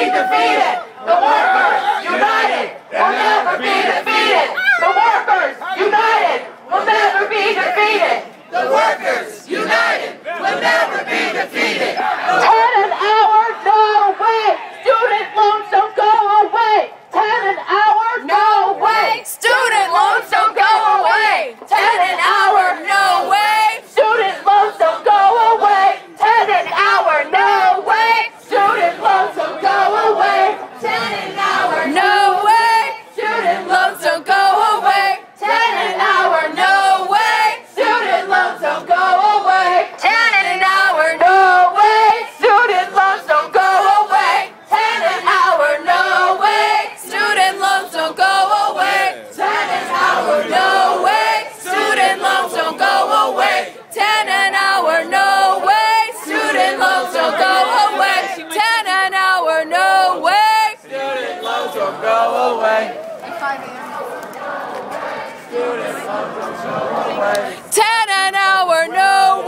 defeated. The workers united will never be defeated. The workers united will never be defeated. The workers united will never be defeated. 10 an hour, no way. Student loans don't go away. 10 an hour, no way. Student loans don't go away. 10 an hour, no way. Student loans don't go away. 10 an hour, no way. Student loans don't go away. 10 an hour, no way. Student loans don't go away. 10 an hour, no way. Student loans don't go away. 10 an hour, no way. Student loans don't go away. 10 an hour, no way. Student loans don't go away. 10 an hour, no way. Student loans don't go away. 10 an hour, no way. Student loans don't go away. 10 an hour, no way. Student loans don't go away. 10 an hour, no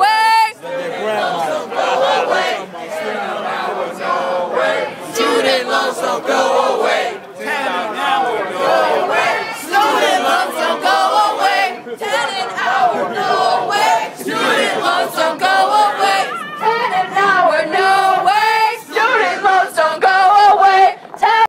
way. Student loans don't go away.